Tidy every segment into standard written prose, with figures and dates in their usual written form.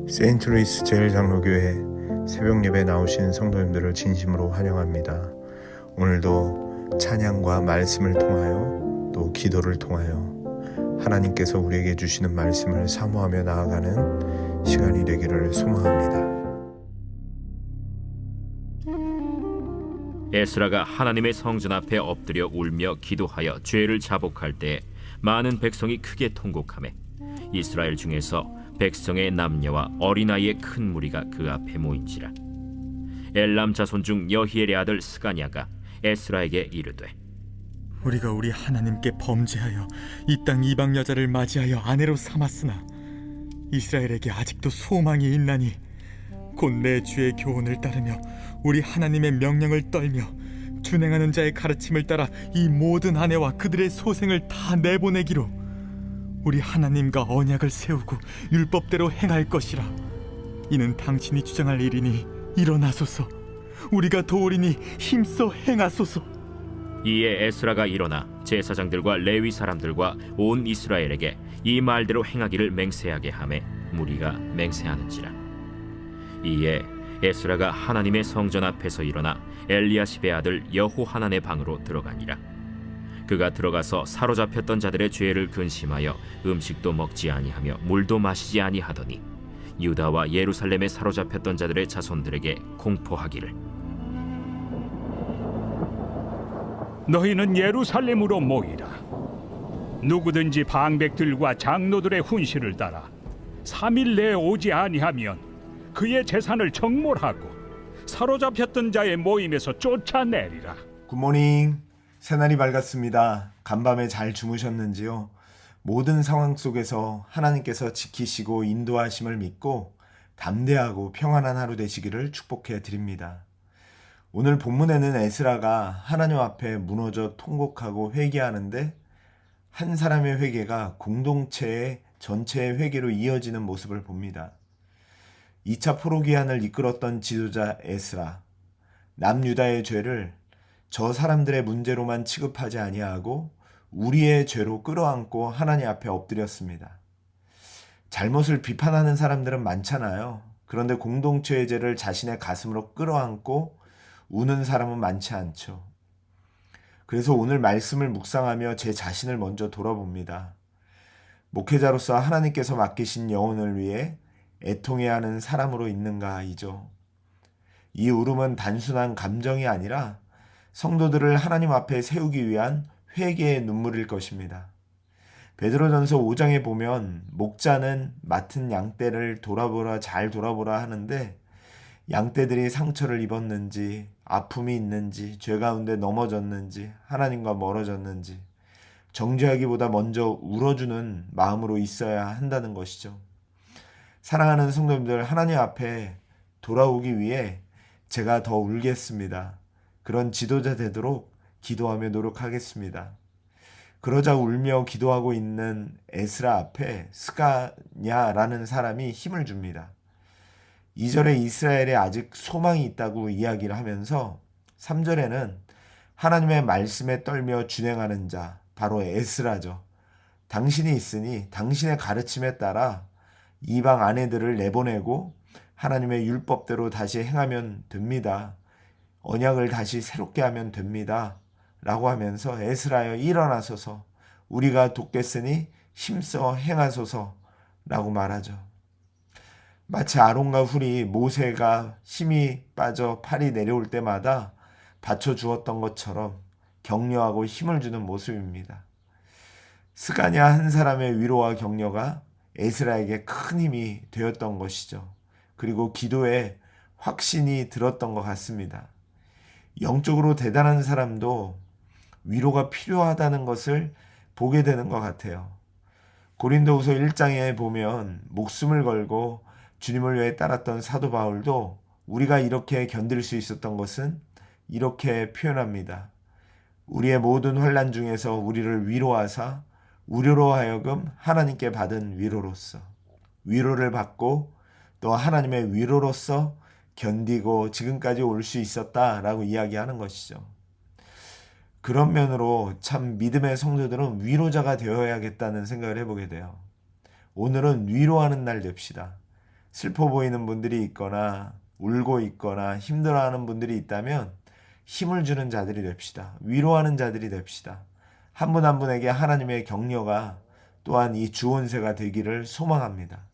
세인트루이스 제일장로교회 새벽예배 나오신 성도님들을 진심으로 환영합니다. 오늘도 찬양과 말씀을 통하여 또 기도를 통하여 하나님께서 우리에게 주시는 말씀을 사모하며 나아가는 시간이 되기를 소망합니다. 에스라가 하나님의 성전 앞에 엎드려 울며 기도하여 죄를 자복할 때 많은 백성이 크게 통곡하매 이스라엘 중에서 백성의 남녀와 어린아이의 큰 무리가 그 앞에 모인지라. 엘람 자손 중 여히엘의 아들 스가냐가 에스라에게 이르되, 우리가 우리 하나님께 범죄하여 이 땅 이방 여자를 맞이하여 아내로 삼았으나 이스라엘에게 아직도 소망이 있나니 곧 내 주의 교훈을 따르며 우리 하나님의 명령을 떨며 준행하는 자의 가르침을 따라 이 모든 아내와 그들의 소생을 다 내보내기로 우리 하나님과 언약을 세우고 율법대로 행할 것이라. 이는 당신이 주장할 일이니 일어나소서. 우리가 도우리니 힘써 행하소서. 이에 에스라가 일어나 제사장들과 레위 사람들과 온 이스라엘에게 이 말대로 행하기를 맹세하게 하매 무리가 맹세하는지라. 이에 에스라가 하나님의 성전 앞에서 일어나 엘리야십의 아들 여호하난의 방으로 들어가니라. 그가 들어가서 사로잡혔던 자들의 죄를 근심하여 음식도 먹지 아니하며 물도 마시지 아니하더니 유다와 예루살렘에 사로잡혔던 자들의 자손들에게 공포하기를, 너희는 예루살렘으로 모이라. 누구든지 방백들과 장로들의 훈시를 따라 3일 내에 오지 아니하면 그의 재산을 정몰하고 사로잡혔던 자의 모임에서 쫓아내리라. 굿모닝. 새날이 밝았습니다. 간밤에 잘 주무셨는지요? 모든 상황 속에서 하나님께서 지키시고 인도하심을 믿고 담대하고 평안한 하루 되시기를 축복해 드립니다. 오늘 본문에는 에스라가 하나님 앞에 무너져 통곡하고 회개하는데 한 사람의 회개가 공동체의 전체의 회개로 이어지는 모습을 봅니다. 2차 포로기한을 이끌었던 지도자 에스라, 남유다의 죄를 저 사람들의 문제로만 취급하지 아니하고 우리의 죄로 끌어안고 하나님 앞에 엎드렸습니다. 잘못을 비판하는 사람들은 많잖아요. 그런데 공동체의 죄를 자신의 가슴으로 끌어안고 우는 사람은 많지 않죠. 그래서 오늘 말씀을 묵상하며 제 자신을 먼저 돌아봅니다. 목회자로서 하나님께서 맡기신 영혼을 위해 애통해야 하는 사람으로 있는가이죠. 이 울음은 단순한 감정이 아니라 성도들을 하나님 앞에 세우기 위한 회개의 눈물일 것입니다. 베드로전서 5장에 보면 목자는 맡은 양떼를 잘 돌아보라 하는데 양떼들이 상처를 입었는지 아픔이 있는지 죄 가운데 넘어졌는지 하나님과 멀어졌는지 정죄하기보다 먼저 울어주는 마음으로 있어야 한다는 것이죠. 사랑하는 성도님들, 하나님 앞에 돌아오기 위해 제가 더 울겠습니다. 그런 지도자 되도록 기도하며 노력하겠습니다. 그러자 울며 기도하고 있는 에스라 앞에 스가냐라는 사람이 힘을 줍니다. 2절에 이스라엘에 아직 소망이 있다고 이야기를 하면서 3절에는 하나님의 말씀에 떨며 준행하는 자, 바로 에스라죠. 당신이 있으니 당신의 가르침에 따라 이방 아내들을 내보내고 하나님의 율법대로 다시 행하면 됩니다. 언약을 다시 새롭게 하면 됩니다. 라고 하면서 에스라여 일어나소서, 우리가 돕겠으니 힘써 행하소서 라고 말하죠. 마치 아론과 훌이 모세가 힘이 빠져 팔이 내려올 때마다 받쳐주었던 것처럼 격려하고 힘을 주는 모습입니다. 스가냐 한 사람의 위로와 격려가 에스라에게 큰 힘이 되었던 것이죠. 그리고 기도에 확신이 들었던 것 같습니다. 영적으로 대단한 사람도 위로가 필요하다는 것을 보게 되는 것 같아요. 고린도후서 1장에 보면 목숨을 걸고 주님을 위해 따랐던 사도 바울도 우리가 이렇게 견딜 수 있었던 것은 이렇게 표현합니다. 우리의 모든 환난 중에서 우리를 위로하사 우리로 하여금 하나님께 받은 위로로서 위로를 받고 또 하나님의 위로로서 견디고 지금까지 올 수 있었다라고 이야기하는 것이죠. 그런 면으로 참 믿음의 성도들은 위로자가 되어야겠다는 생각을 해보게 돼요. 오늘은 위로하는 날 됩시다. 슬퍼 보이는 분들이 있거나 울고 있거나 힘들어하는 분들이 있다면 힘을 주는 자들이 됩시다. 위로하는 자들이 됩시다. 한 분 한 분에게 하나님의 격려가 또한 이 주온세가 되기를 소망합니다.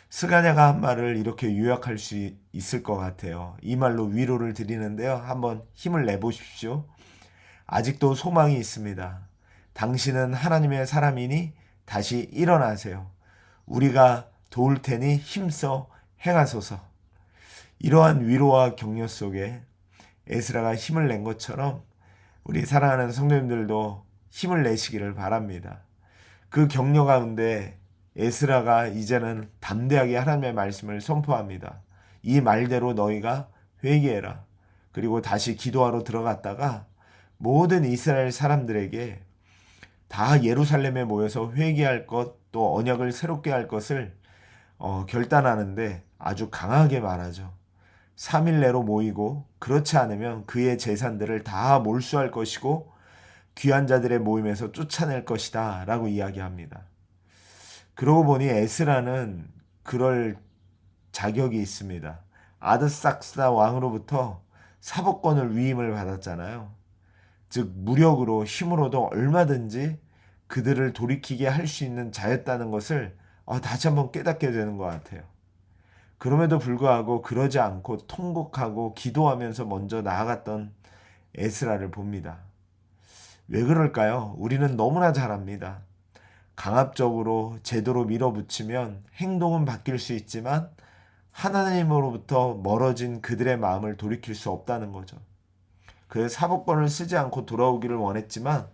스가랴가 한 말을 이렇게 요약할 수 있을 것 같아요. 이 말로 위로를 드리는데요. 한번 힘을 내보십시오. 아직도 소망이 있습니다. 당신은 하나님의 사람이니 다시 일어나세요. 우리가 도울 테니 힘써 행하소서. 이러한 위로와 격려 속에 에스라가 힘을 낸 것처럼 우리 사랑하는 성도님들도 힘을 내시기를 바랍니다. 그 격려 가운데 에스라가 이제는 담대하게 하나님의 말씀을 선포합니다. 이 말대로 너희가 회개해라. 그리고 다시 기도하러 들어갔다가 모든 이스라엘 사람들에게 다 예루살렘에 모여서 회개할 것, 또 언약을 새롭게 할 것을 결단하는데 아주 강하게 말하죠. 3일 내로 모이고 그렇지 않으면 그의 재산들을 다 몰수할 것이고 귀한 자들의 모임에서 쫓아낼 것이다 라고 이야기합니다. 그러고 보니 에스라는 그럴 자격이 있습니다. 아드삭스다 왕으로부터 사법권을 위임을 받았잖아요. 즉 무력으로 힘으로도 얼마든지 그들을 돌이키게 할 수 있는 자였다는 것을 다시 한번 깨닫게 되는 것 같아요. 그럼에도 불구하고 그러지 않고 통곡하고 기도하면서 먼저 나아갔던 에스라를 봅니다. 왜 그럴까요? 우리는 너무나 잘 압니다. 강압적으로 제도로 밀어붙이면 행동은 바뀔 수 있지만 하나님으로부터 멀어진 그들의 마음을 돌이킬 수 없다는 거죠. 그래서 사법권을 쓰지 않고 돌아오기를 원했지만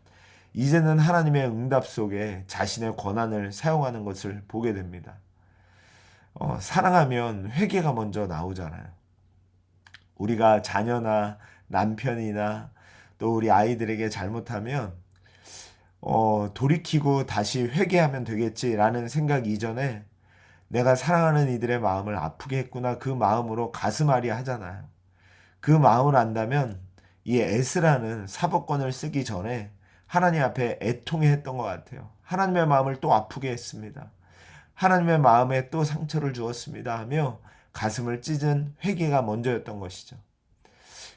이제는 하나님의 응답 속에 자신의 권한을 사용하는 것을 보게 됩니다. 사랑하면 회개가 먼저 나오잖아요. 우리가 자녀나 남편이나 또 우리 아이들에게 잘못하면 돌이키고 다시 회개하면 되겠지라는 생각 이전에 내가 사랑하는 이들의 마음을 아프게 했구나, 그 마음으로 가슴앓이 하잖아요. 그 마음을 안다면 이 에스라는 사법권을 쓰기 전에 하나님 앞에 애통해했던 것 같아요. 하나님의 마음을 또 아프게 했습니다. 하나님의 마음에 또 상처를 주었습니다 하며 가슴을 찢은 회개가 먼저였던 것이죠.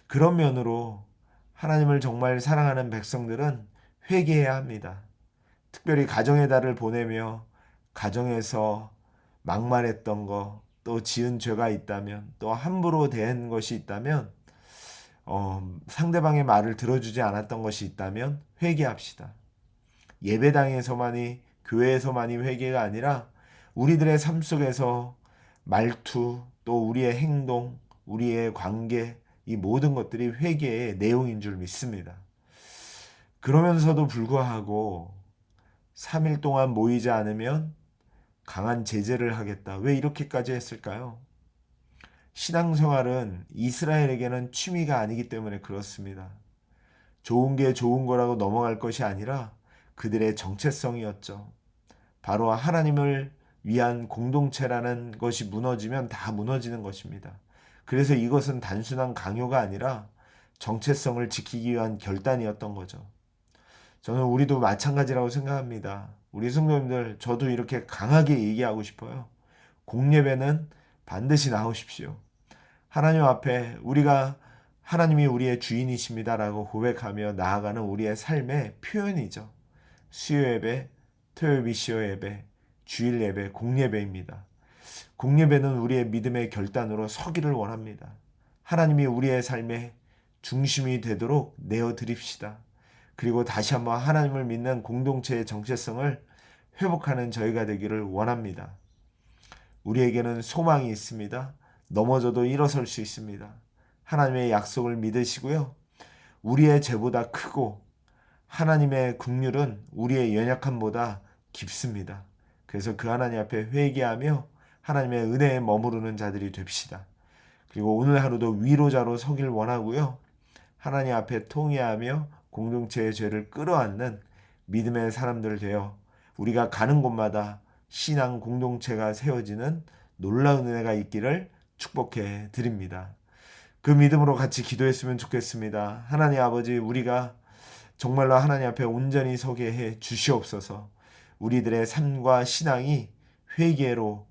그런 면으로 하나님을 정말 사랑하는 백성들은 회개해야 합니다. 특별히 가정의 달을 보내며 가정에서 막말했던 거, 또 지은 죄가 있다면, 또 함부로 대한 것이 있다면, 상대방의 말을 들어주지 않았던 것이 있다면 회개합시다. 예배당에서만이, 교회에서만이 회개가 아니라 우리들의 삶 속에서 말투, 또 우리의 행동, 우리의 관계, 이 모든 것들이 회개의 내용인 줄 믿습니다. 그러면서도 불구하고 3일 동안 모이지 않으면 강한 제재를 하겠다. 왜 이렇게까지 했을까요? 신앙생활은 이스라엘에게는 취미가 아니기 때문에 그렇습니다. 좋은 게 좋은 거라고 넘어갈 것이 아니라 그들의 정체성이었죠. 바로 하나님을 위한 공동체라는 것이 무너지면 다 무너지는 것입니다. 그래서 이것은 단순한 강요가 아니라 정체성을 지키기 위한 결단이었던 거죠. 저는 우리도 마찬가지라고 생각합니다. 우리 성도님들, 저도 이렇게 강하게 얘기하고 싶어요. 공예배는 반드시 나오십시오. 하나님 앞에 우리가 하나님이 우리의 주인이십니다라고 고백하며 나아가는 우리의 삶의 표현이죠. 수요예배, 토요비시오 예배, 주일 예배, 공예배입니다. 공예배는 우리의 믿음의 결단으로 서기를 원합니다. 하나님이 우리의 삶의 중심이 되도록 내어드립시다. 그리고 다시 한번 하나님을 믿는 공동체의 정체성을 회복하는 저희가 되기를 원합니다. 우리에게는 소망이 있습니다. 넘어져도 일어설 수 있습니다. 하나님의 약속을 믿으시고요. 우리의 죄보다 크고 하나님의 긍휼은 우리의 연약함보다 깊습니다. 그래서 그 하나님 앞에 회개하며 하나님의 은혜에 머무르는 자들이 됩시다. 그리고 오늘 하루도 위로자로 서길 원하고요. 하나님 앞에 통회하며 공동체의 죄를 끌어안는 믿음의 사람들 되어 우리가 가는 곳마다 신앙 공동체가 세워지는 놀라운 은혜가 있기를 축복해 드립니다. 그 믿음으로 같이 기도했으면 좋겠습니다. 하나님 아버지, 우리가 정말로 하나님 앞에 온전히 서게 해 주시옵소서. 우리들의 삶과 신앙이 회개로,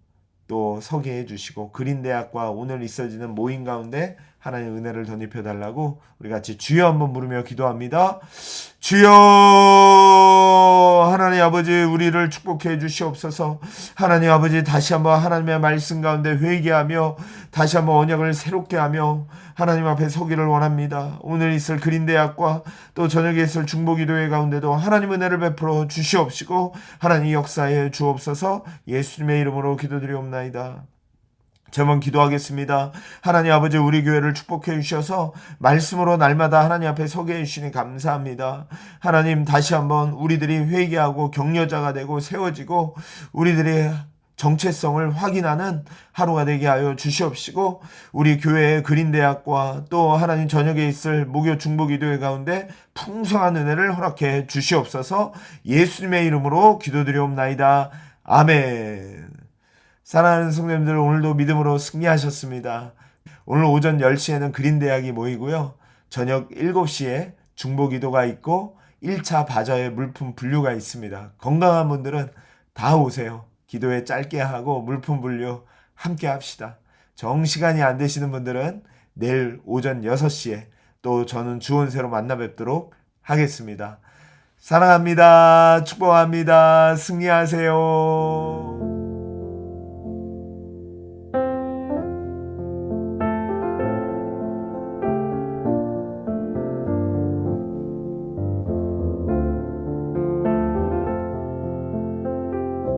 또 또 서게 해주시고 그린대학과 오늘 있어지는 모임 가운데 하나님 은혜를 덧입혀 달라고 우리 같이 주여 한번 부르며 기도합니다. 주여 하나님 아버지 우리를 축복해 주시옵소서. 하나님 아버지 다시 한번 하나님의 말씀 가운데 회개하며 다시 한번 언약을 새롭게 하며 하나님 앞에 서기를 원합니다. 오늘 있을 그린대학과 또 저녁에 있을 중보기도회 가운데도 하나님 은혜를 베풀어 주시옵시고 하나님 역사에 주옵소서. 예수님의 이름으로 기도드리옵나이다. 제번 기도하겠습니다. 하나님 아버지 우리 교회를 축복해 주셔서 말씀으로 날마다 하나님 앞에 서게 해주시니 감사합니다. 하나님 다시 한번 우리들이 회개하고 격려자가 되고 세워지고 우리들의 정체성을 확인하는 하루가 되게 하여 주시옵시고 우리 교회의 그린대학과 또 하나님 저녁에 있을 목요 중보기도회 가운데 풍성한 은혜를 허락해 주시옵소서. 예수님의 이름으로 기도드리옵나이다. 아멘. 사랑하는 성도님들 오늘도 믿음으로 승리하셨습니다. 오늘 오전 10시에는 그린대학이 모이고요. 저녁 7시에 중보기도가 있고 1차 바저의 물품 분류가 있습니다. 건강한 분들은 다 오세요. 기도회 짧게 하고 물품 분류 함께 합시다. 정시간이 안 되시는 분들은 내일 오전 6시에 또 저는 주원새로 만나 뵙도록 하겠습니다. 사랑합니다. 축복합니다. 승리하세요.